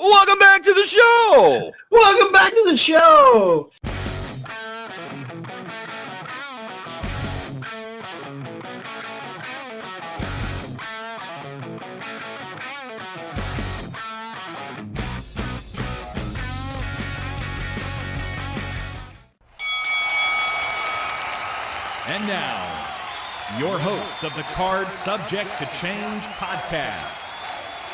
Welcome back to the show! Welcome back to the show! And now, your hosts of the Card Subject to Change podcast,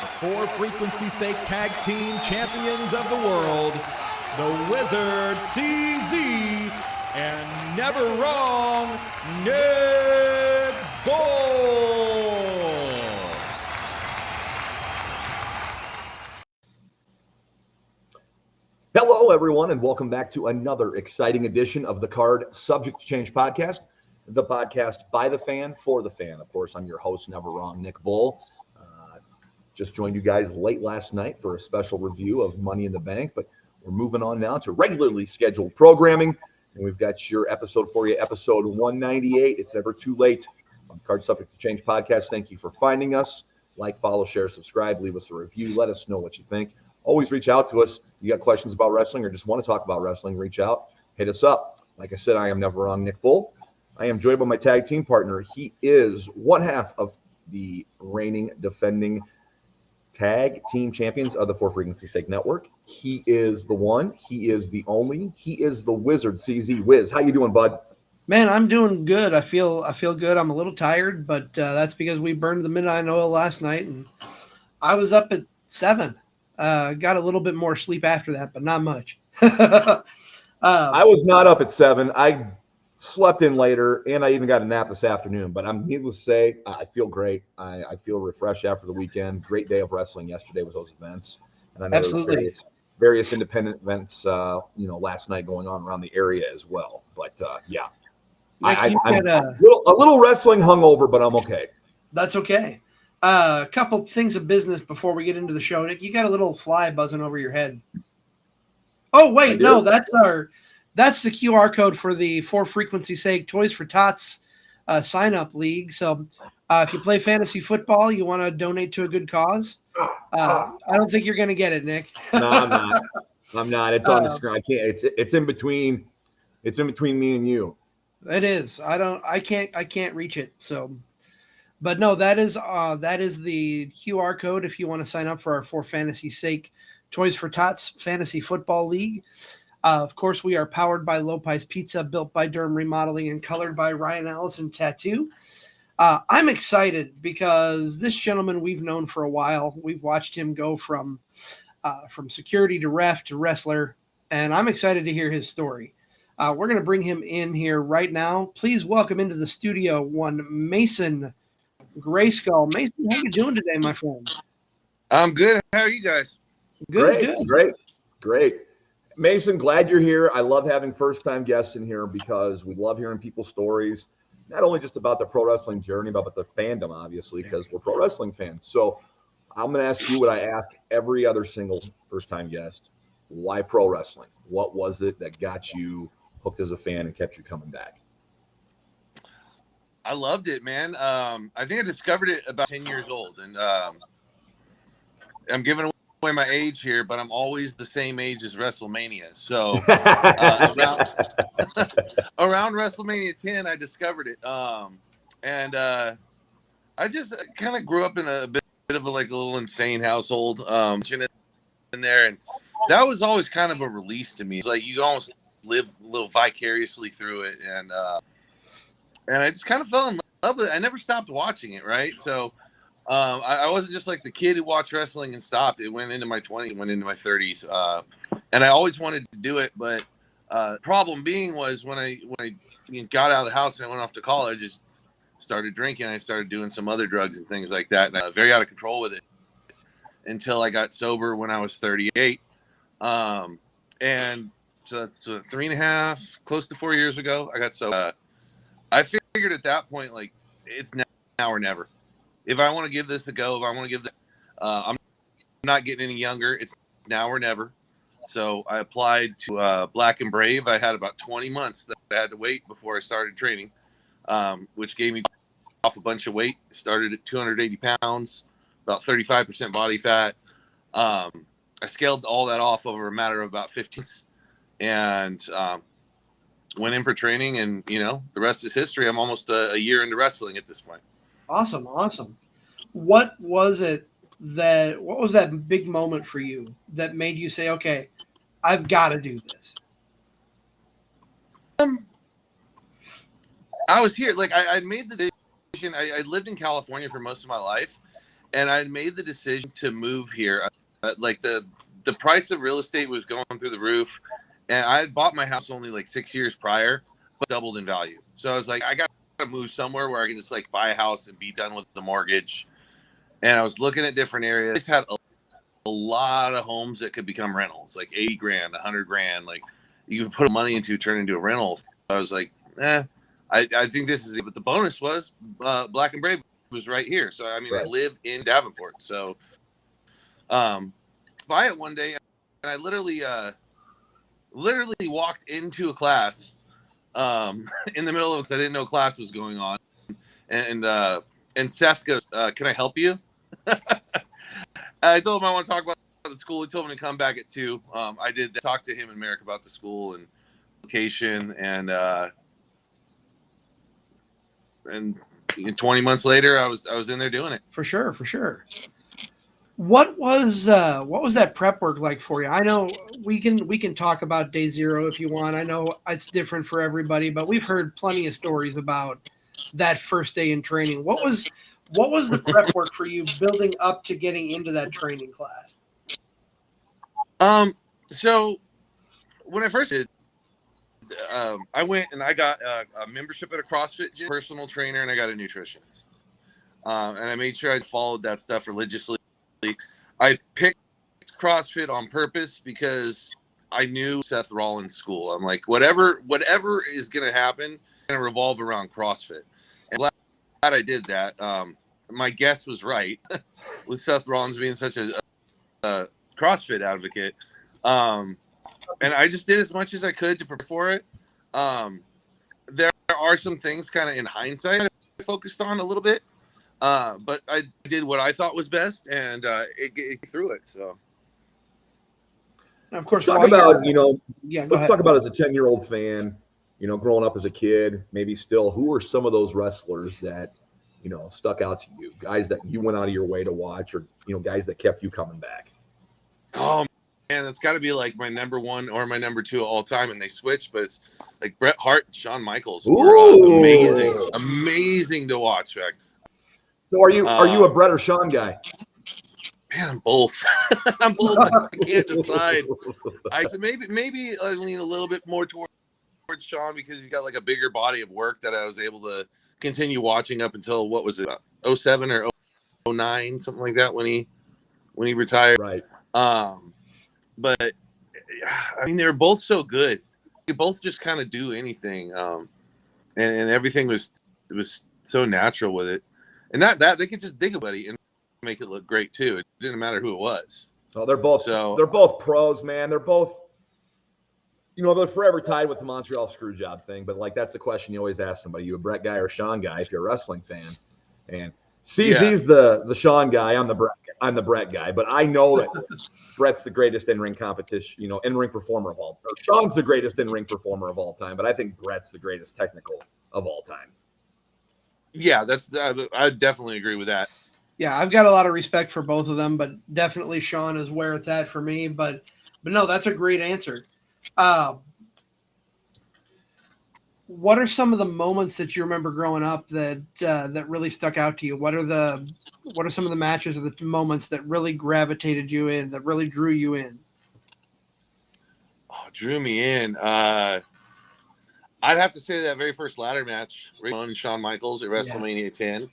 the For Frequency's Sake Tag Team Champions of the World, the Wizard CZ, and Never Wrong Nick Bull. Hello, everyone, and welcome back to another exciting edition of the Card Subject to Change podcast, the podcast by the fan, for the fan. Of course, I'm your host, Never Wrong Nick Bull. Just joined you guys late last night for a special review of Money in the Bank, but we're moving on now to regularly scheduled programming, and we've got your episode for you, episode 198. It's never too late on Card Subject to Change podcast. Thank you for finding us. Like, follow, share, subscribe, leave us a review. Let us know what you think. Always reach out to us. You got questions about wrestling or just want to talk about wrestling, reach out, hit us up. Like I said, I am Never Wrong Nick Bull. I am joined by my tag team partner. He is one half of the reigning, defending tag team champions of the For Frequency's Sake Network. He is the one. He is the only. He is the Wizard CZ. Wiz, how you doing, bud? Man, I'm doing good. I feel good. I'm a little tired, but that's because we burned the midnight oil last night, and I was up at 7. Got a little bit more sleep after that, but not much. I was not up at 7. I slept in later, and I even got a nap this afternoon. But I'm needless to say, I feel great. I feel refreshed after the weekend. Great day of wrestling yesterday with those events. And I know Absolutely. Various independent events, last night going on around the area as well. But yeah, I'm a little wrestling hungover, but I'm okay. That's okay. A couple things of business before we get into the show. Nick, you got a little fly buzzing over your head. Oh wait, no, that's the QR code for the For Frequency's Sake Toys for Tots sign up league. So if you play fantasy football, you want to donate to a good cause. I don't think you're going to get it, Nick. No, I'm not. I'm not. It's on the screen. I can't. It's in between. It's in between me and you. It is. I can't reach it. So. But no, that is the QR code if you want to sign up for our For Fantasy's Sake Toys for Tots Fantasy Football League. Of course, we are powered by Lopez Pizza, built by Durham Remodeling, and colored by Ryan Allison Tattoo. I'm excited because this gentleman we've known for a while. We've watched him go from security to ref to wrestler, and I'm excited to hear his story. We're going to bring him in here right now. Please welcome into the studio one Mason Greyskull. Mason, how you doing today, my friend? I'm good. How are you guys? Great. Mason, glad you're here. I love having first-time guests in here because we love hearing people's stories, not only just about the pro wrestling journey, but the fandom, obviously, because we're pro wrestling fans. So I'm going to ask you what I ask every other single first-time guest. Why pro wrestling? What was it that got you hooked as a fan and kept you coming back? I loved it, man. I think I discovered it about 10 years old, and I'm giving away my age here, but I'm always the same age as WrestleMania. So around WrestleMania 10, I discovered it, and I just kind of grew up in a bit of a little insane household, in there, and that was always kind of a release to me. It's like you almost live a little vicariously through it, and I just kind of fell in love with it. I never stopped watching it, right? So I wasn't just like the kid who watched wrestling and stopped. It went into my 20s, went into my 30s. And I always wanted to do it. But problem being was when I got out of the house and I went off to college, I just started drinking. I started doing some other drugs and things like that. And I was very out of control with it until I got sober when I was 38. And so that's 3.5, close to 4 years ago, I got sober. I figured at that point, like, it's now or never. If I want to give this a go, I'm not getting any younger. It's now or never. So I applied to Black and Brave. I had about 20 months that I had to wait before I started training, which gave me off a bunch of weight. Started at 280 pounds, about 35% body fat. I scaled all that off over a matter of about 15 and went in for training, and the rest is history. I'm almost a year into wrestling at this point. Awesome. What was that big moment for you that made you say, okay, I've got to do this? I was here, like I made the decision. I lived in California for most of my life, and I made the decision to move here. Like the price of real estate was going through the roof, and I had bought my house only like 6 years prior, but doubled in value. So I was like, I got to move somewhere where I can just like buy a house and be done with the mortgage. And I was looking at different areas. I just had a lot of homes that could become rentals, like $80,000, $100,000, like you could put money into, turn into a rental. So I was like, I think this is it. But the bonus was Black and Brave was right here. So, I mean, right. I live in Davenport. So buy it one day, and I literally walked into a class in the middle of it because I didn't know class was going on. And Seth goes, can I help you? I told him I want to talk about the school. He told me to come back at 2. I did talk to him and Merrick about the school and location, and 20 months later, I was in there doing it. For sure. What was that prep work like for you? I know we can talk about day zero if you want. I know it's different for everybody, but we've heard plenty of stories about that first day in training. What was the prep work for you building up to getting into that training class? So when I first did, I went and I got a membership at a CrossFit gym, personal trainer, and I got a nutritionist. And I made sure I followed that stuff religiously. I picked CrossFit on purpose because I knew Seth Rollins' school. I'm like, whatever is going to happen, going to revolve around CrossFit. And glad I did that. My guess was right with Seth Rollins being such a CrossFit advocate. And I just did as much as I could to prepare for it. There are some things kind of in hindsight I focused on a little bit. But I did what I thought was best, and it through it. So, and of course, let's talk about talk about as a 10-year-old fan, growing up as a kid, maybe still, who are some of those wrestlers that stuck out to you, guys that you went out of your way to watch, or guys that kept you coming back? Oh man, that's got to be like my number 1 or my number 2 of all time, and they switched, but it's like Bret Hart and Shawn Michaels were amazing to watch. Right? So are you a Bret or Shawn guy? Man, I'm both. I'm both. I can't decide. I said maybe I lean a little bit more towards Shawn because he's got like a bigger body of work that I was able to continue watching up until, what was it, 07 or 09, something like that, when he retired. Right. But I mean, they were both so good. They both just kind of do anything, and everything was so natural with it. And that they could just dig about it and make it look great too. It didn't matter who it was. Oh, they're both pros, man. They're both, they're forever tied with the Montreal screw job thing. But like, that's a question you always ask somebody: you a Bret guy or Shawn guy if you're a wrestling fan? And CZ's the Shawn guy. I'm the Bret guy. But I know that Bret's the greatest in-ring competition, in-ring performer of all time. Shawn's the greatest in-ring performer of all time. But I think Bret's the greatest technical of all time. Yeah, I definitely agree with that. Yeah, I've got a lot of respect for both of them, but definitely Shawn is where it's at for me. But no, that's a great answer. What are some of the moments that you remember growing up that really stuck out to you? What are some of the matches or the moments that really gravitated you in, that really drew you in? Oh, drew me in. I'd have to say that very first ladder match, Ramon and Shawn Michaels at WrestleMania 10.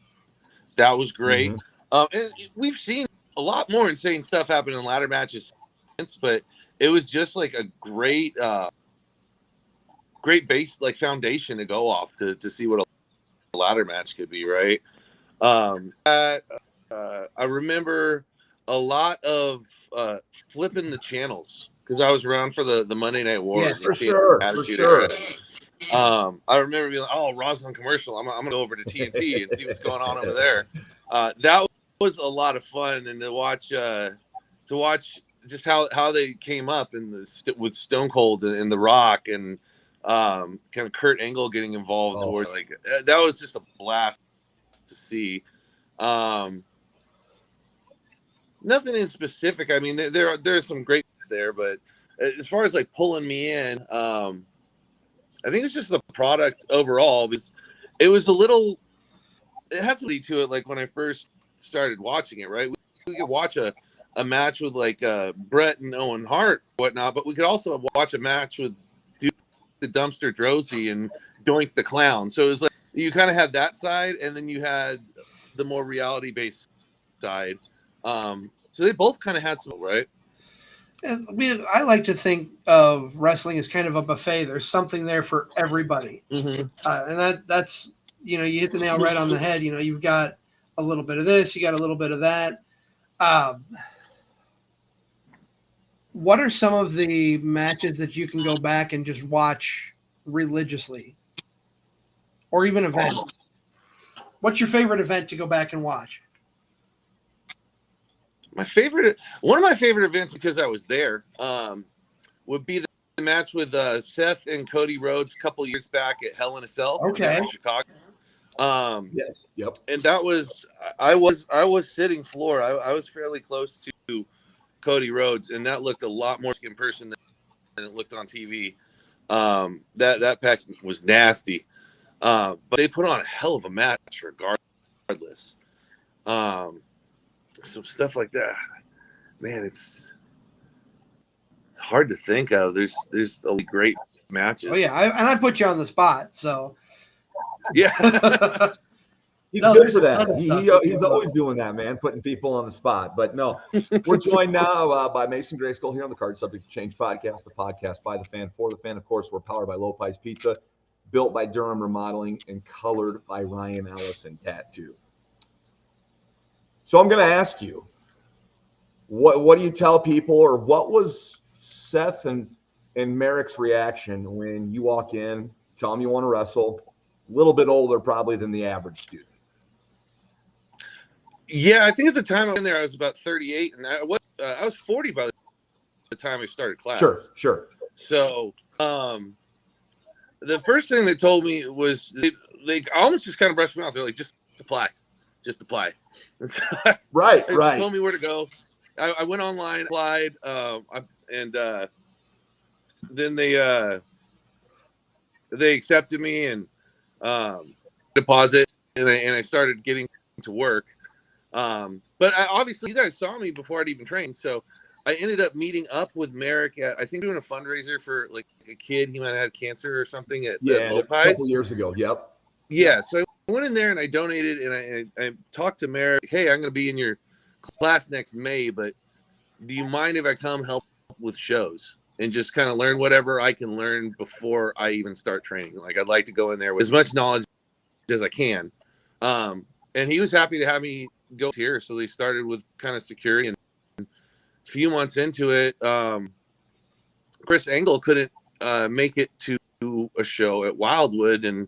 That was great. And we've seen a lot more insane stuff happen in ladder matches since, but it was just like a great base, like foundation to go off to see what a ladder match could be, right? I remember a lot of flipping the channels because I was around for the Monday Night Wars. Yeah, for sure. I remember being like, "Oh, Raw's on commercial. I'm gonna go over to TNT and see what's going on over there." That was a lot of fun, and to watch just how they came up in with Stone Cold and The Rock and kind of Kurt Angle getting involved toward like that was just a blast to see. Nothing in specific. I mean, there's some great there, but as far as like pulling me in, I think it's just the product overall. Because it was it had something to it. Like when I first started watching it, right? We could watch a match with like Bret and Owen Hart, whatnot, but we could also watch a match with Duke the Dumpster Droese and Doink the Clown. So it was like you kind of had that side, and then you had the more reality based side. So they both kind of had some, right? I like to think of wrestling as kind of a buffet. There's something there for everybody, and that's you hit the nail right on the head. You've got a little bit of this, you got a little bit of that. What are some of the matches that you can go back and just watch religiously, or even events? What's your favorite event to go back and watch? One of my favorite events, because I was there, would be the match with Seth and Cody Rhodes a couple years back at Hell in a Cell in Chicago. Yes. Yep. And that was I was sitting floor. I was fairly close to Cody Rhodes, and that looked a lot more in person than it looked on TV. That pack was nasty, but they put on a hell of a match regardless. Some stuff like that, man. It's hard to think of. There's a great matches. Oh yeah, I put you on the spot, so yeah. He's good for that. He's always doing that, man, putting people on the spot. But no, we're joined now by Mason Greyskull here on the Card Subject to Change podcast, the podcast by the fan for the fan. Of course, we're powered by Lopez Pizza, built by Durham Remodeling, and colored by Ryan Ellison Tattoo. So I'm going to ask you, what do you tell people, or what was Seth and Merrick's reaction when you walk in, tell them you want to wrestle, a little bit older probably than the average student? Yeah, I think at the time I was in there, I was about 38, and I was 40 by the time I started class. Sure. So the first thing they told me was they almost just kind of brushed me off. They're like, just apply. Right. They told me where to go. I went online, applied, and then they accepted me and deposit, and I started getting to work. But obviously, you guys saw me before I'd even trained, so I ended up meeting up with Merrick at, I think, doing a fundraiser for like a kid. He might have had cancer or something at a couple years ago. Yep. Yeah, so I went in there and I donated, and I talked to Merrick. Hey, I'm going to be in your class next May, but do you mind if I come help with shows and just kind of learn whatever I can learn before I even start training? Like, I'd like to go in there with as much knowledge as I can. And he was happy to have me go here. So they started with kind of security, and a few months into it, Chris Angle couldn't make it to a show at Wildwood, and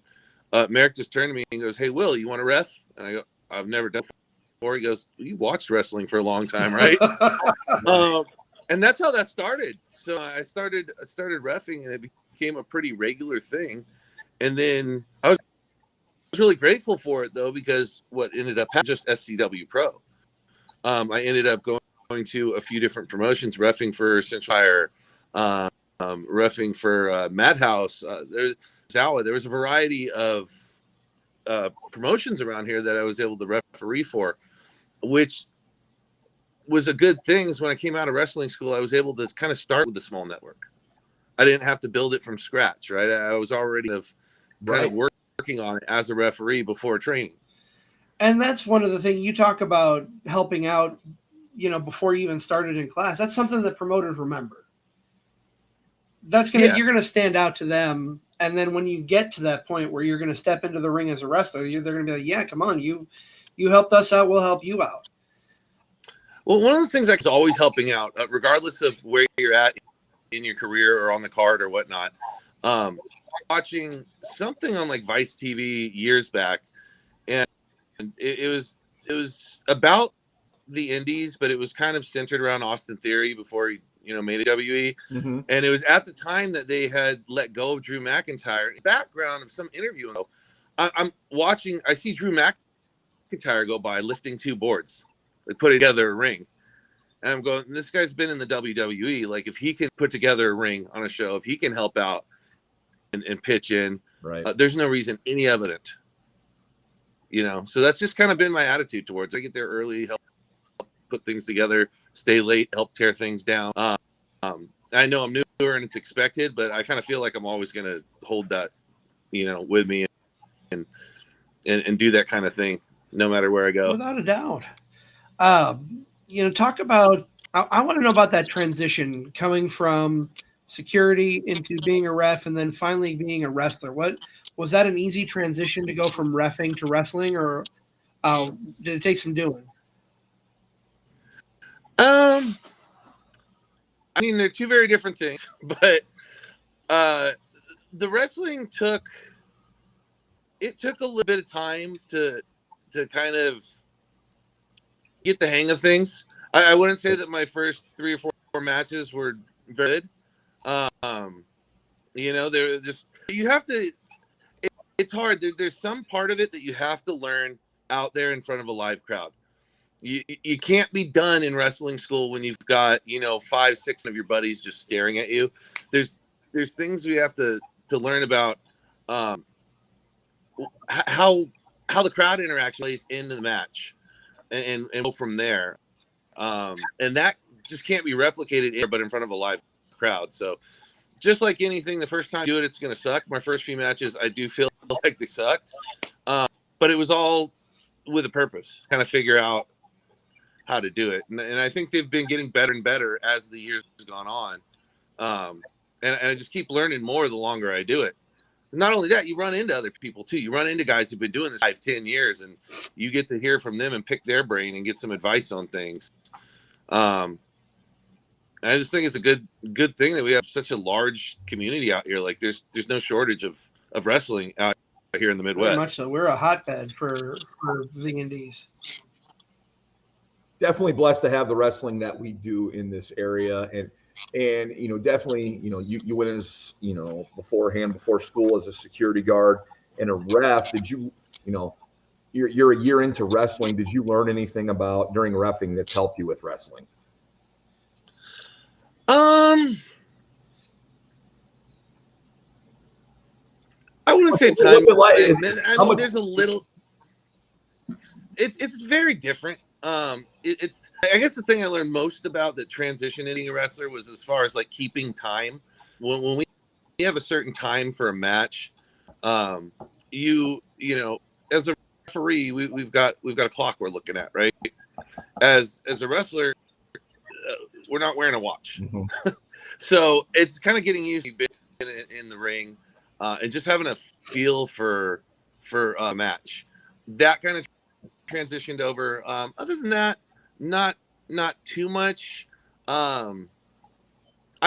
Merrick just turned to me and goes, "Hey, Will, you want to ref?" And I go, "I've never done it before." He goes, "You watched wrestling for a long time, right?" And that's how that started. So I started reffing, and it became a pretty regular thing. And then I was really grateful for it, though, because what ended up happening just SCW Pro. I ended up going to a few different promotions, reffing for Central Fire, reffing for Madhouse. There was a variety of promotions around here that I was able to referee for, which was a good thing. When I came out of wrestling school, I was able to kind of start with a small network. I didn't have to build it from scratch, right? I was already kind of working on it as a referee before training. And that's one of the things you talk about, helping out, before you even started in class. That's something that promoters remember. You're going to stand out to them. And then when you get to that point where you're going to step into the ring as a wrestler, they're going to be like, "Yeah, come on, you helped us out, we'll help you out." Well, one of those things that's always helping out, regardless of where you're at in your career or on the card or whatnot. Watching something on like Vice TV years back, and it was about the indies, but it was kind of centered around Austin Theory before he, made a WWE. Mm-hmm. And it was at the time that they had let go of Drew McIntyre. In the background of some interview, I'm watching, I see Drew McIntyre go by lifting 2 boards. They put together a ring. And I'm going, this guy's been in the WWE. Like, if he can put together a ring on a show, if he can help out and pitch in, right. There's no reason any evident. So that's just kind of been my attitude towards it. I get there early, help put things together, stay late, help tear things down. I know I'm newer and it's expected, but I kind of feel like I'm always going to hold that, with me and do that kind of thing no matter where I go. Without a doubt. Talk about, I want to know about that transition coming from security into being a ref and then finally being a wrestler. What was that, an easy transition to go from reffing to wrestling, or did it take some doing? I mean, they're 2 very different things, but the wrestling took a little bit of time to kind of get the hang of things. I wouldn't say that my first 3 or 4 matches were very good. They're just, you have to, it's hard. There's some part of it that you have to learn out there in front of a live crowd. You can't be done in wrestling school when you've got 5, 6 of your buddies just staring at you. There's things we have to learn about how the crowd interaction plays into the match and go from there. And that just can't be replicated but in front of a live crowd. So just like anything, the first time you do it, it's going to suck. My first few matches, I do feel like they sucked, but it was all with a purpose, kind of figure out how to do it. And I think they've been getting better and better as the years have gone on. And I just keep learning more the longer I do it. Not only that, you run into other people too. You run into guys who've been doing this 5-10 years, and you get to hear from them and pick their brain and get some advice on things. I just think it's a good thing that we have such a large community out here. Like there's no shortage of wrestling out here in the Midwest. Very much so. We're a hotbed for the indies. Definitely blessed to have the wrestling that we do in this area, and definitely you went as before school as a security guard and a ref. Did you you're a year into wrestling? Did you learn anything about during reffing that's helped you with wrestling? I wouldn't say time. There's a little. It's very different. It's I guess the thing I learned most about the transition into a wrestler was as far as like keeping time. When we have a certain time for a match, you know as a referee we've got a clock we're looking at, right? As a wrestler, we're not wearing a watch. Mm-hmm. So it's kind of getting used to being in the ring and just having a feel for a match. That kind of transitioned over. Other than that, not too much. I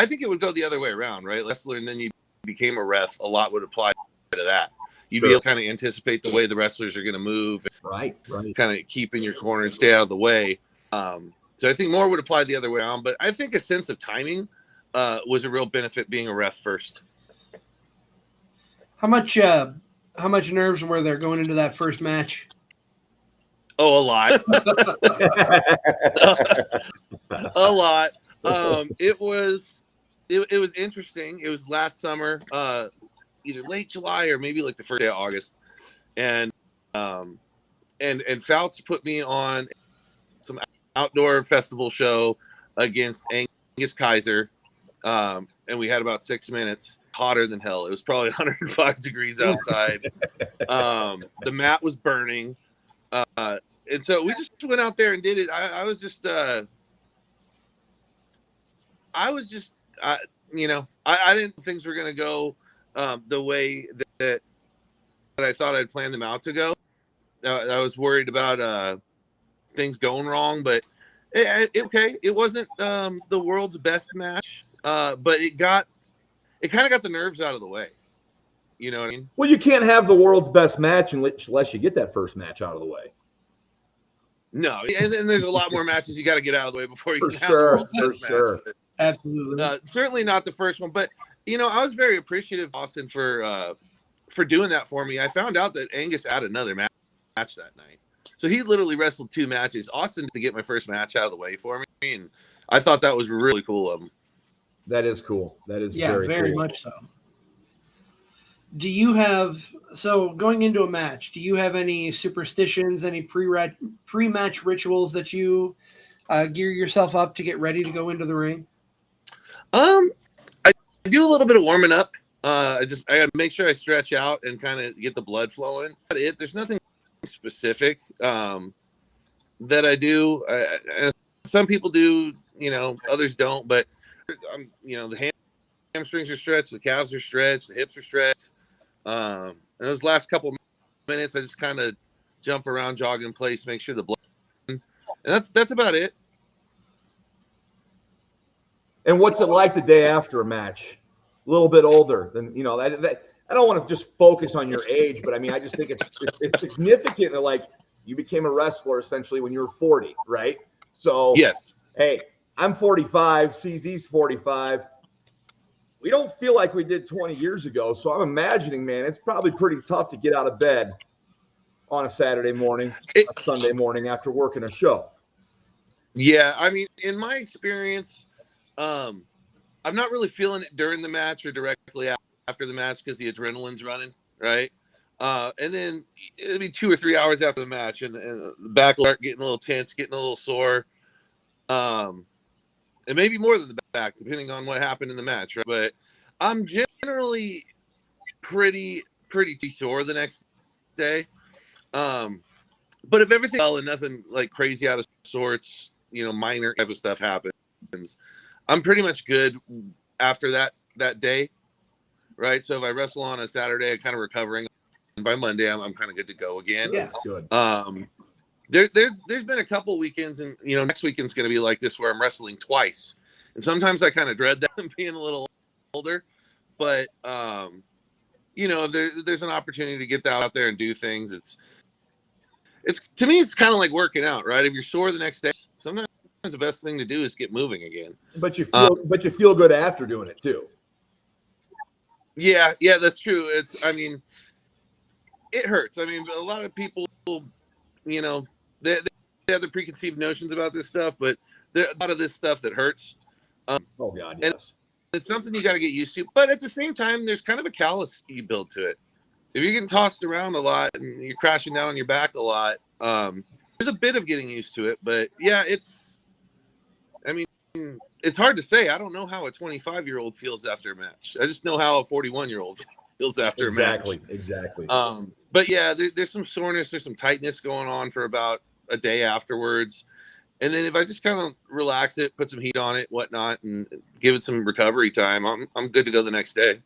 think it would go the other way around, right? Wrestler, and then you became a ref. A lot would apply to that. You'd be able to kind of anticipate the way the wrestlers are going to move. Right. Kind of keep in your corner and stay out of the way. So I think more would apply the other way around. But I think a sense of timing was a real benefit being a ref first. How much nerves were there going into that first match? Oh, a lot. A lot. It was interesting. It was last summer, either late July or maybe like the first day of August. And Fouts put me on some outdoor festival show against Angus Kaiser. And we had about 6 minutes. Hotter than hell. It was probably 105 degrees outside. The mat was burning. And so we just went out there and did it. I didn't think things were going to go the way that I thought I'd planned them out to go. I was worried about things going wrong, but it wasn't the world's best match, but it kind of got the nerves out of the way. You know what I mean? Well, you can't have the world's best match unless you get that first match out of the way. No, and then there's a lot more matches you got to get out of the way before you For can have the sure, world's for best sure. match. Absolutely. Certainly not the first one, but I was very appreciative of Austin for doing that for me. I found out that Angus had another match that night, so he literally wrestled 2 matches. Austin to get my first match out of the way for me, and I thought that was really cool of him. That is cool. That is very cool. much so. Do you have, so going into a match, do you have any superstitions, any pre-match rituals that you gear yourself up to get ready to go into the ring? I do a little bit of warming up. I got to make sure I stretch out and kind of get the blood flowing. There's nothing specific that I do. Some people do, others don't. But the hamstrings are stretched, the calves are stretched, the hips are stretched. And those last couple minutes, I just kind of jump around, jog in place, make sure the blood. And that's about it. And what's it like the day after a match? A little bit older than that. I don't want to just focus on your age, but I mean, I just think it's significant that like you became a wrestler essentially when you were 40, right? So yes, hey, I'm 45, CZ's 45. We don't feel like we did 20 years ago. So I'm imagining, man, it's probably pretty tough to get out of bed on a Saturday morning, a Sunday morning after working a show. Yeah, I mean, in my experience, I'm not really feeling it during the match or directly after the match because the adrenaline's running, right? And then it'll be 2 or 3 hours after the match, and the back will start getting a little tense, getting a little sore. And maybe more than the back, depending on what happened in the match, right? But I'm generally pretty sore the next day. But if everything well and nothing like crazy out of sorts, minor type of stuff happens, I'm pretty much good after that day, right? So if I wrestle on a Saturday, I'm kind of recovering. And by Monday, I'm kind of good to go again. Yeah, good. There's been a couple weekends, and next weekend's going to be like this where I'm wrestling twice, and sometimes I kind of dread that being a little older, but if there's an opportunity to get that out there and do things, it's to me it's kind of like working out, right? If you're sore the next day, sometimes the best thing to do is get moving again. But you feel good after doing it too. Yeah, that's true. It hurts. I mean, a lot of people, they have the preconceived notions about this stuff, but there's a lot of this stuff that hurts. Oh God, yes. And it's something you got to get used to. But at the same time, there's kind of a callous you build to it. If you're getting tossed around a lot and you're crashing down on your back a lot, there's a bit of getting used to it. But yeah, it's hard to say. I don't know how a 25-year-old feels after a match. I just know how a 41-year-old feels after a match. Exactly. But yeah, there's some soreness, there's some tightness going on for about a day afterwards. And then if I just kind of relax it, put some heat on it, whatnot, and give it some recovery time, I'm good to go the next day.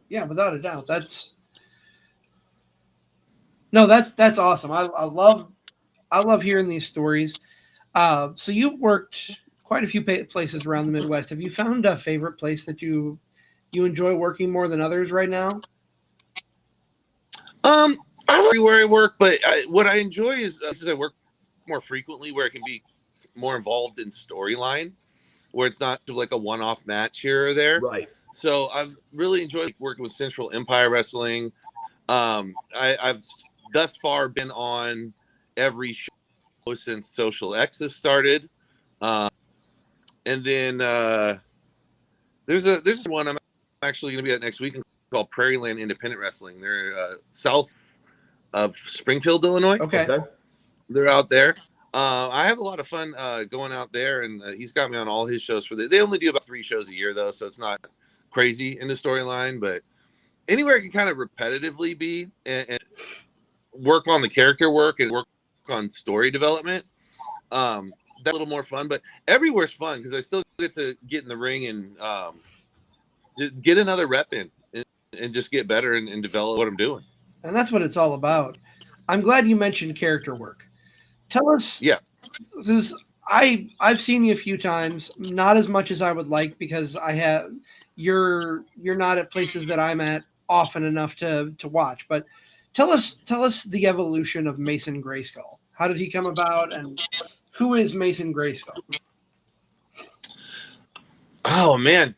Yeah, without a doubt. That's awesome. I love hearing these stories. So you've worked quite a few places around the Midwest. Have you found a favorite place that you enjoy working more than others right now? I like where I work, but what I enjoy is I work more frequently where I can be more involved in storyline, where it's not like a one-off match here or there. Right. So I've really enjoyed working with Central Empire Wrestling. I've thus far been on every show since Social X has started. And then there's one I'm actually going to be at next week called Prairie Land Independent Wrestling. They're south of Springfield, Illinois. Okay. They're out there. I have a lot of fun going out there, and he's got me on all his shows they only do about 3 shows a year though, so it's not crazy in the storyline, but anywhere I can kind of repetitively be and work on the character work and work on story development. That's a little more fun, but everywhere's fun because I still get to get in the ring and get another rep in and just get better and develop what I'm doing. And that's what it's all about. I'm glad you mentioned character work. Tell us. Yeah. I've seen you a few times, not as much as I would like because you're not at places that I'm at often enough to watch. But tell us the evolution of Mason Greyskull. How did he come about, and who is Mason Greyskull? Oh man,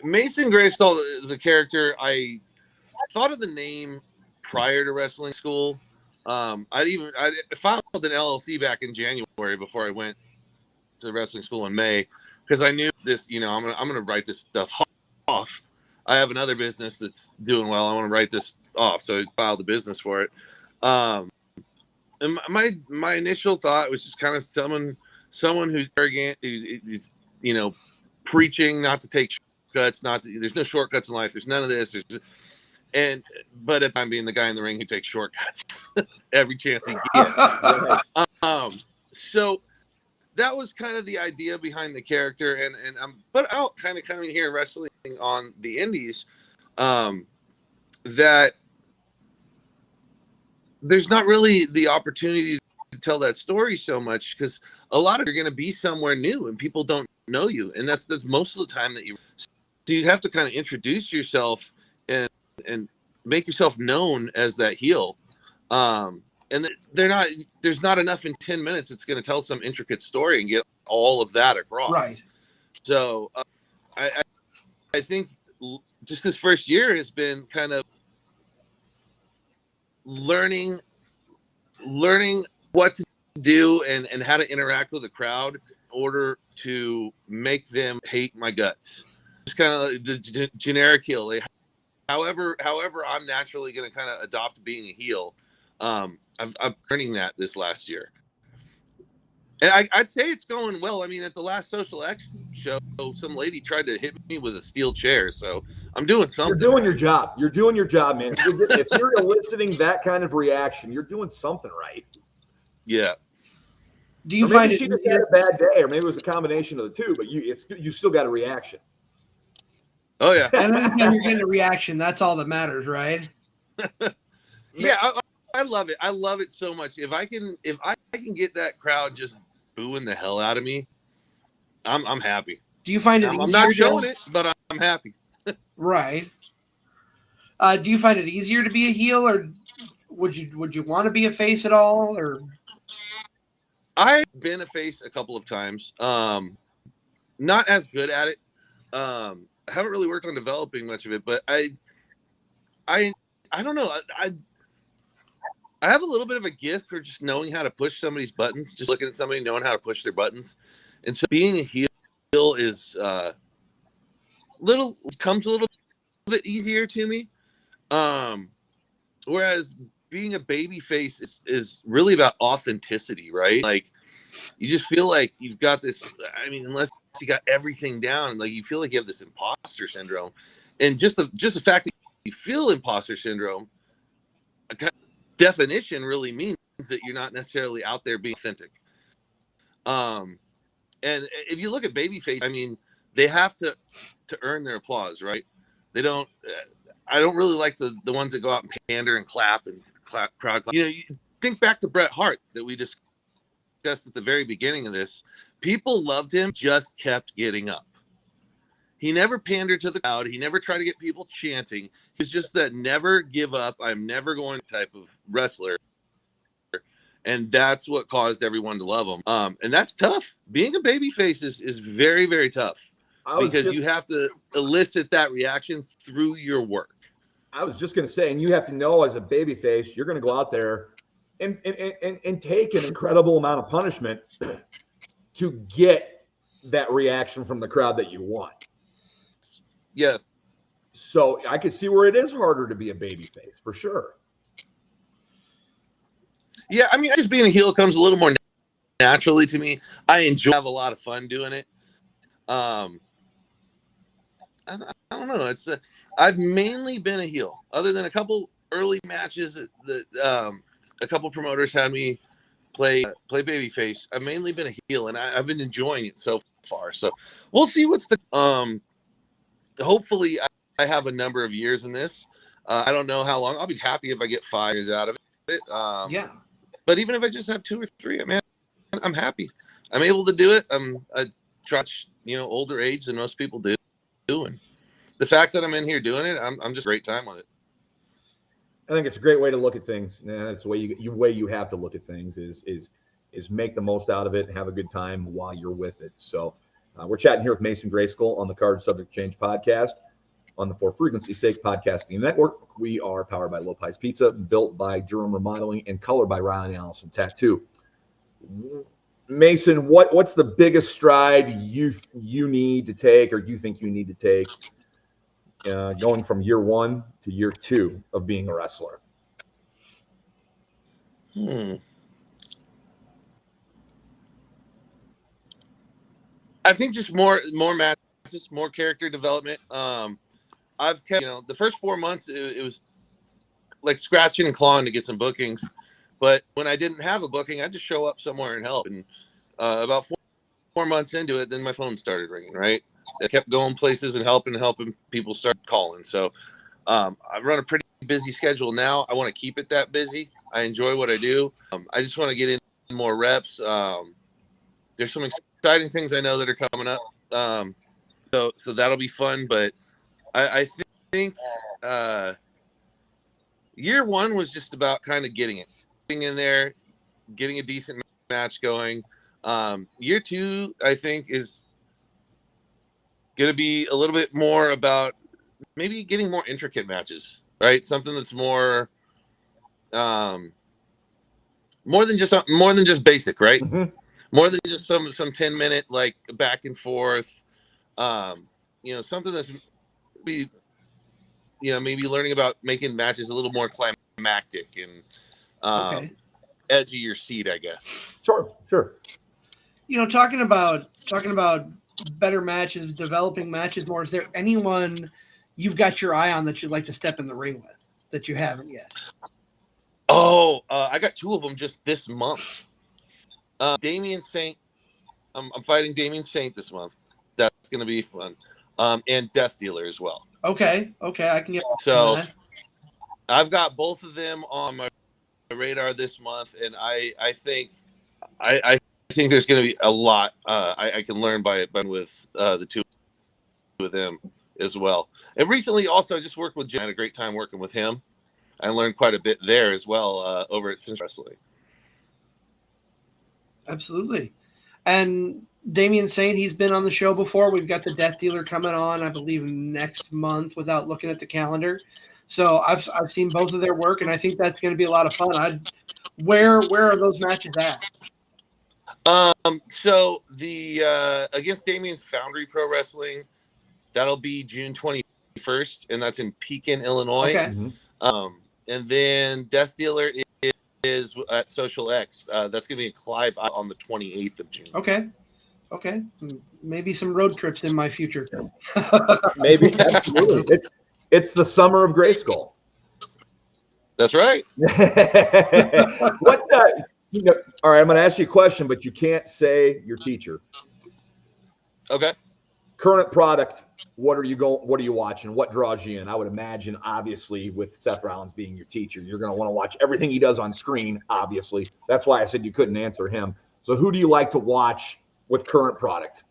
Mason Greyskull is a character. I thought of the name prior to wrestling school. I filed an LLC back in January before I went to wrestling school in May, because I knew this. I'm gonna write this stuff off. I have another business that's doing well. I want to write this off, so I filed a business for it. And my initial thought was just kind of someone who's arrogant, who's preaching not to take shortcuts. There's no shortcuts in life. There's none of this. But at the time being the guy in the ring who takes shortcuts every chance he gets. So that was kind of the idea behind the character, and but out kind of coming here and wrestling on the indies, that there's not really the opportunity to tell that story so much, because a lot of you're going to be somewhere new and people don't know you, and that's most of the time that you have to kind of introduce yourself and make yourself known as that heel. And there's not enough in 10 minutes. It's going to tell some intricate story and get all of that across. Right. So I think just this first year has been kind of learning what to do and how to interact with the crowd in order to make them hate my guts. Just kind of the generic heel. However, I'm naturally going to kind of adopt being a heel. I'm learning that this last year, and I'd say it's going well. I mean, at the last Social X show, some lady tried to hit me with a steel chair, so I'm doing something. You're doing your job. You're doing your job, man. If you're eliciting that kind of reaction, you're doing something right. Yeah. Do you or maybe find she just had a bad day, or maybe it was a combination of the two? But you still got a reaction. Oh yeah. And anytime you're getting a reaction, that's all that matters, right? Yeah. I love it. I love it so much. If I can get that crowd just booing the hell out of me, I'm happy. Do you find it easier? I'm not showing it, but I'm happy. Right. Do you find it easier to be a heel, or would you want to be a face at all? Or I've been a face a couple of times. Not as good at it. I haven't really worked on developing much of it, but I don't know. I have a little bit of a gift for just knowing how to push somebody's buttons, just looking at somebody knowing how to push their buttons. And so being a heel is comes a little bit easier to me. Whereas being a baby face is really about authenticity, right? Like you just feel like you've got this, I mean, unless you got everything down, like you feel like you have this imposter syndrome. And just the fact that you feel imposter syndrome, definition really means that you're not necessarily out there being authentic. And if you look at babyface, I mean, they have to earn their applause, right? They don't. I don't really like the ones that go out and pander and clap and crowd clap. You think back to Bret Hart that we discussed at the very beginning of this. People loved him, just kept getting up. He never pandered to the crowd. He never tried to get people chanting. He's just that never give up, I'm never going type of wrestler. And that's what caused everyone to love him. And that's tough. Being a babyface is very, very tough because you have to elicit that reaction through your work. I was just going to say, and you have to know as a babyface, you're going to go out there and take an incredible amount of punishment to get that reaction from the crowd that you want. Yeah. So I can see where it is harder to be a babyface for sure. Yeah, I mean, just being a heel comes a little more naturally to me. I have a lot of fun doing it. I don't know. I've mainly been a heel, other than a couple early matches that a couple promoters had me play babyface. I've mainly been a heel, and I've been enjoying it so far. So we'll see what's the. Hopefully, I have a number of years in this. I don't know how long. I'll be happy if I get 5 years out of it. Yeah. But even if I just have 2 or 3, I'm happy. I'm able to do it. I'm a older age than most people do. And the fact that I'm in here doing it, I'm just a great time with it. I think it's a great way to look at things. And it's the way you have to look at things is make the most out of it and have a good time while you're with it. So we're chatting here with Mason Greyskull on the Card Subject Change podcast on the For Frequency's Sake Podcasting Network. We are powered by Low Pies Pizza, built by Durham Remodeling, and colored by Riley Allison Tattoo. Mason, what's the biggest stride you need to take, or you think you need to take, going from year 1 to year 2 of being a wrestler? I think just more matches, more character development. I've kept, the first 4 months it was like scratching and clawing to get some bookings, but when I didn't have a booking, I just show up somewhere and help. And about 4 months into it, then my phone started ringing. Right, I kept going places and helping people start calling. So I run a pretty busy schedule now. I want to keep it that busy. I enjoy what I do. I just want to get in more reps. There's some exciting things I know that are coming up. So that'll be fun. But I think year 1 was just about kind of getting in there, getting a decent match going. Year 2, I think, is going to be a little bit more about maybe getting more intricate matches, right? Something that's more than just basic, right? Mm-hmm. More than just some 10-minute like back and forth. Something that's maybe learning about making matches a little more climactic and edge of your seat, I guess. Sure. Talking about better matches, developing matches more. Is there anyone you've got your eye on that you'd like to step in the ring with that you haven't yet? Oh, I got 2 of them just this month. Damian Saint. I'm fighting Damian Saint this month. That's going to be fun. And Death Dealer as well. Okay, I can get. So I've got both of them on my radar this month, and I think there's going to be a lot I can learn by with the 2 of them as well. And recently, also, I just worked with Jim. I had a great time working with him. I learned quite a bit there as well over at Cinch Wrestling. Absolutely. And Damian Saint, he's been on the show before. We've got the Death Dealer coming on, I believe, next month without looking at the calendar. So I've seen both of their work, and I think that's going to be a lot of fun. Where are those matches at? So the against Damian's Foundry Pro Wrestling, that'll be June 21st, and that's in Pekin, Illinois. Okay. Mm-hmm. And then Death Dealer is at Social X. That's going to be in Clive on the 28th of June. Okay. Maybe some road trips in my future. Maybe. Absolutely. It's the summer of Greyskull. That's right. What? All right, I'm going to ask you a question, but you can't say your teacher. Okay. Current product. What are you watching? What draws you in? I would imagine, obviously, with Seth Rollins being your teacher, you're going to want to watch everything he does on screen, obviously. That's why I said you couldn't answer him. So who do you like to watch with current product?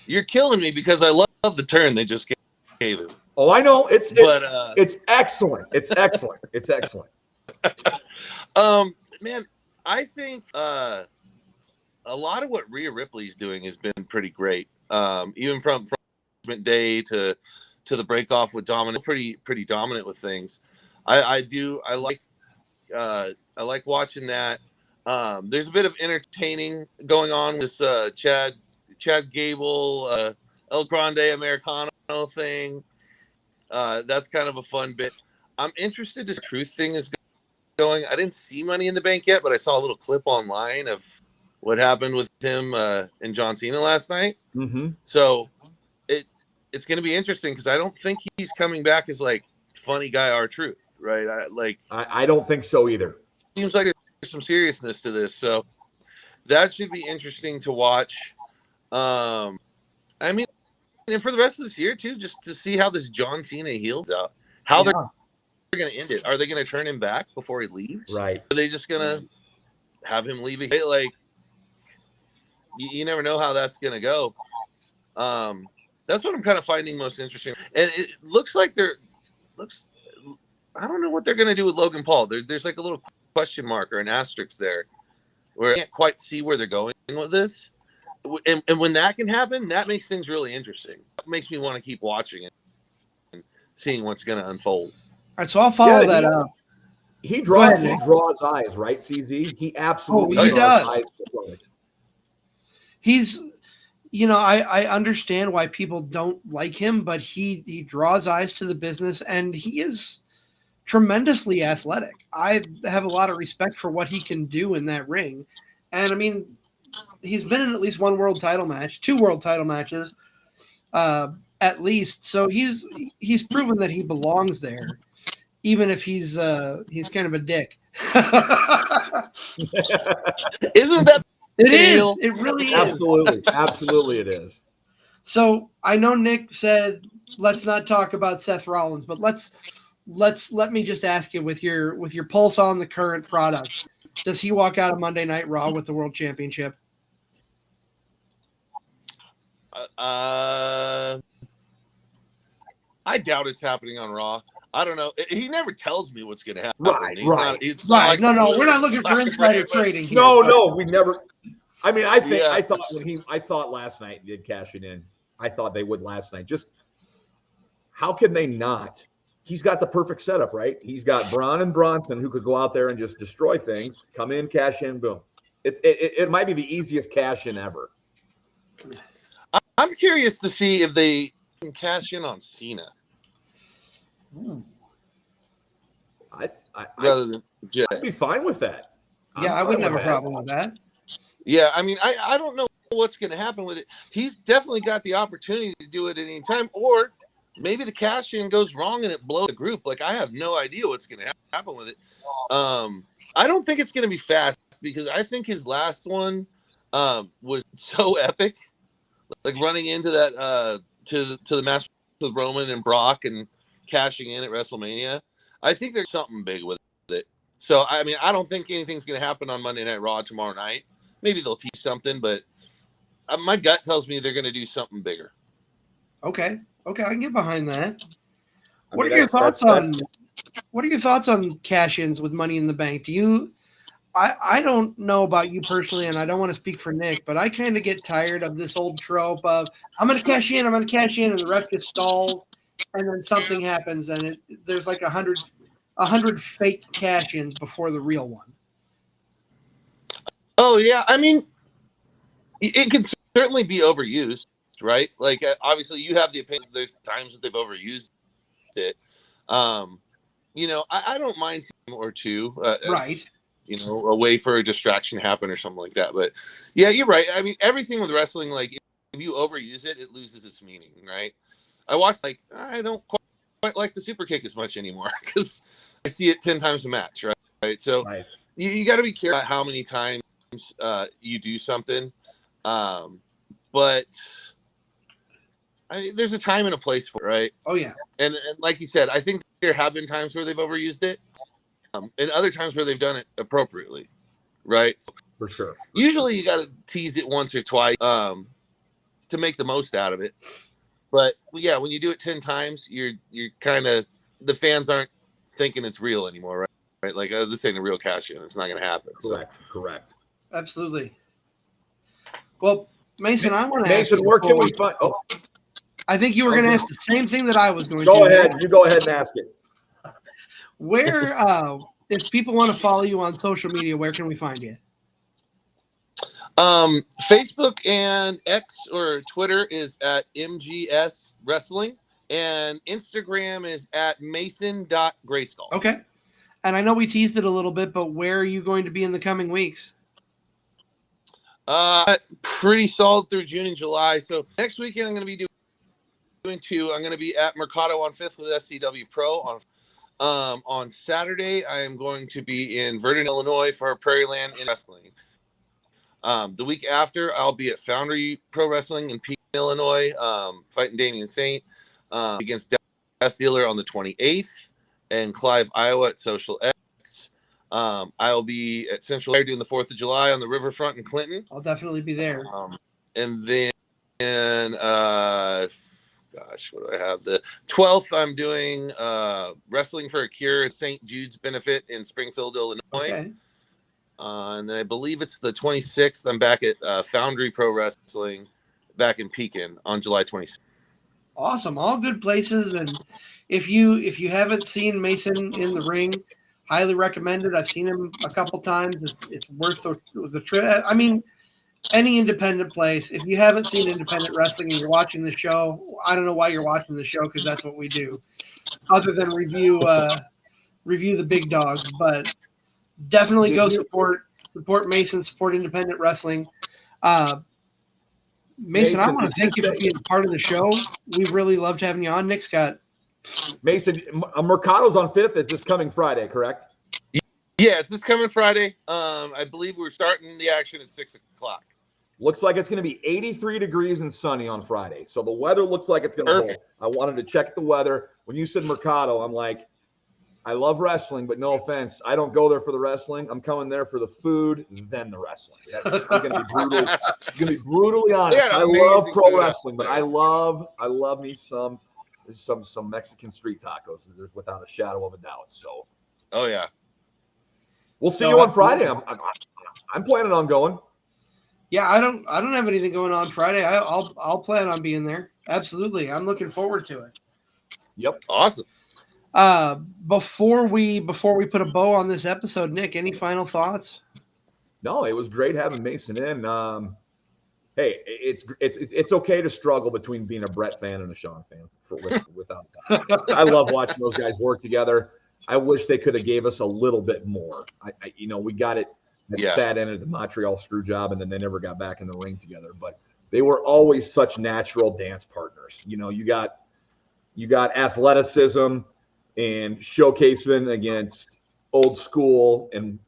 You're killing me because I love the turn they just gave him. Oh, I know. It's excellent. It's excellent. It's excellent. Man, I think a lot of what Rhea Ripley's doing has been pretty great. Even from Day to the break off with Dominic, pretty dominant with things. I like watching that. There's a bit of entertaining going on with Chad Gable, El Grande Americano thing. That's kind of a fun bit. I'm interested to see the Truth thing is going. I didn't see Money in the Bank yet, but I saw a little clip online of what happened with him and John Cena last night. Mm-hmm. So it's going to be interesting because I don't think he's coming back as like funny guy R-Truth, right? I don't think so either. Seems like there's some seriousness to this, so that should be interesting to watch. I mean, and for the rest of this year too, just to see how this John Cena heals out, how they're going to end it. Are they going to turn him back before he leaves? Right? Are they just going to have him leave? Like, you never know how that's going to go. That's what I'm kind of finding most interesting. And it looks like I don't know what they're going to do with Logan Paul. There's like a little question mark or an asterisk there where I can't quite see where they're going with this. And when that can happen, that makes things really interesting. It makes me want to keep watching it and seeing what's going to unfold. All right, so I'll follow that up. He draws eyes, right, CZ? He absolutely draws eyes from it. He's, I understand why people don't like him, but he draws eyes to the business, and he is tremendously athletic. I have a lot of respect for what he can do in that ring. And I mean, he's been in at least one world title match, 2 world title matches, at least. So he's proven that he belongs there, even if he's kind of a dick. Isn't that it is? It really is. Absolutely it is. So I know Nick said let's not talk about Seth Rollins, but let me just ask you with your pulse on the current product. Does he walk out of Monday Night Raw with the World Championship? I doubt it's happening on Raw. I don't know. He never tells me what's going to happen. Right. Like, no, we're not looking for insider trading here. No, we never. I mean, I thought last night he did cash it in. I thought they would last night. Just how can they not? He's got the perfect setup, right? He's got Braun and Bronson who could go out there and just destroy things, come in, cash in, boom. It might be the easiest cash in ever. I'm curious to see if they can cash in on Cena. Rather than Jay. I'd be fine with that. I wouldn't have a problem with that. Yeah, I mean, I don't know what's going to happen with it. He's definitely got the opportunity to do it at any time, or maybe the cash in goes wrong and it blows the group. Like, I have no idea what's going to happen with it. I don't think it's going to be fast because I think his last one was so epic, like running into that to the match with Roman and Brock and cashing in at WrestleMania. I think there's something big with it. So, I mean, I don't think anything's going to happen on Monday Night Raw tomorrow night. Maybe they'll tease something, but my gut tells me they're going to do something bigger. Okay, I can get behind that. What are your thoughts on cash-ins with Money in the Bank? I don't know about you personally, and I don't want to speak for Nick, but I kind of get tired of this old trope of I'm going to cash in, and the ref gets stalled, and then something happens, and there's like 100 fake cash-ins before the real one. Oh yeah, I mean, it can certainly be overused, right? Like, obviously, you have the opinion. There's times that they've overused it. I don't mind seeing or two, right? A way for a distraction to happen or something like that. But yeah, you're right. I mean, everything with wrestling, like if you overuse it, it loses its meaning, right? I watched I don't quite like the super kick as much anymore because I see it 10 times a match, right? So you got to be careful about how many times you do something. But there's a time and a place for it, right? Oh yeah. And like you said, I think there have been times where they've overused it, and other times where they've done it appropriately, right? For sure. Usually you got to tease it once or twice to make the most out of it. But yeah, when you do it 10 times, you're kind of, the fans aren't thinking it's real anymore, right? Like, this ain't a real cash in. It's not going to happen. Correct. Absolutely. Well, Mason, I want to ask you. Mason, where can we find? Oh, I think you were going to ask the same thing that I was going to. Go ahead. You go ahead and ask it. Where, if people want to follow you on social media, where can we find you? Facebook and X or Twitter is at MGS Wrestling, and Instagram is at mason.greyskull. Okay. And I know we teased it a little bit, but where are you going to be in the coming weeks? Pretty solid through June and July. So next weekend I'm going to be doing 2. I'm going to be at Mercado on 5th with SCW Pro. On Saturday, I am going to be in Vernon, Illinois for Prairieland in wrestling. The week after, I'll be at Foundry Pro Wrestling in Pekin, Illinois, fighting Damian Saint against Death Dealer on the 28th, and Clive, Iowa at Social X. I'll be at Central Air doing the 4th of July on the riverfront in Clinton. I'll definitely be there. And then gosh, what do I have? The 12th, I'm doing Wrestling for a Cure at St. Jude's Benefit in Springfield, Illinois. Okay. And then I believe it's the 26th. I'm back at Foundry Pro Wrestling back in Pekin on July 26th. Awesome. All good places. And if you haven't seen Mason in the ring, highly recommend it. I've seen him a couple times. It's worth the trip. I mean, any independent place. If you haven't seen independent wrestling and you're watching the show, I don't know why you're watching the show, because that's what we do, other than review the big dogs. But definitely go support Mason, support independent wrestling. Mason, I want to thank you for being part of the show. We've really loved having you on. Nick Scott. Mason, Mercado's on 5th. It's this coming Friday, correct? Yeah, it's this coming Friday. I believe we're starting the action at 6 o'clock. Looks like it's going to be 83 degrees and sunny on Friday. So the weather looks like it's going to hold. I wanted to check the weather. When you said Mercado, I'm like, I love wrestling, but no offense, I don't go there for the wrestling. I'm coming there for the food, then the wrestling. That's going to be brutal. It's going to be brutally honest. I love pro wrestling, but I love me some Mexican street tacos. There's without a shadow of a doubt. So, oh yeah, we'll see you on Friday. I'm planning on going. Yeah, I don't have anything going on Friday. I'll plan on being there. Absolutely, I'm looking forward to it. Yep, awesome. Before we put a bow on this episode, Nick, any final thoughts? No, it was great having Mason in. Hey, it's okay to struggle between being a Brett fan and a Sean fan, without doubt. I love watching those guys work together. I wish they could have gave us a little bit more. We got it at sad end of the Montreal screw job, and then they never got back in the ring together. But they were always such natural dance partners. You got athleticism and showcasing against old school, and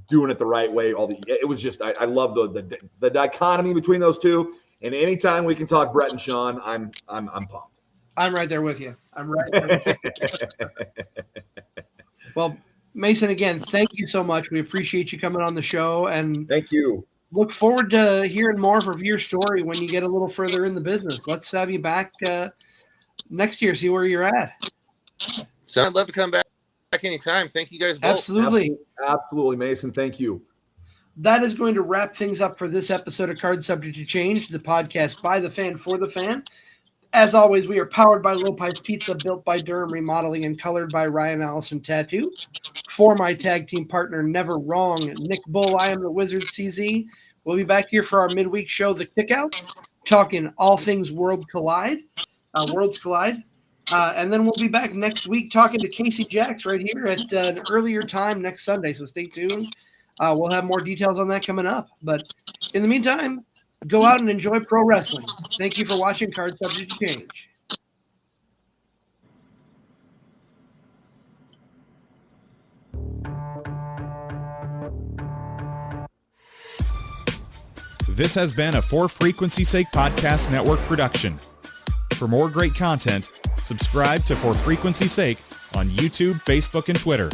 doing it the right way. It was just I love the dichotomy between those two. And anytime we can talk Brett and Sean, I'm pumped. I'm right there with you. I'm right there with you. Well, Mason, again, thank you so much. We appreciate you coming on the show, and thank you. Look forward to hearing more of your story when you get a little further in the business. Let's have you back next year, see where you're at. So I'd love to come back anytime. Thank you guys both. Absolutely, Mason. Thank you. That is going to wrap things up for this episode of Card Subject to Change, the podcast by the fan for the fan. As always, we are powered by Lopez Pizza, built by Durham Remodeling, and colored by Ryan Allison Tattoo. For my tag team partner, Never Wrong, Nick Bull, I am the Wizard CZ. We'll be back here for our midweek show, The Kickout, talking all things Worlds Collide. And then we'll be back next week talking to Casey Jacks right here at an earlier time next Sunday. So stay tuned. We'll have more details on that coming up. But in the meantime, go out and enjoy pro wrestling. Thank you for watching Card Subject to Change. This has been a For Frequency's Sake Podcast Network production. For more great content, subscribe to For Frequency's Sake on YouTube, Facebook, and Twitter.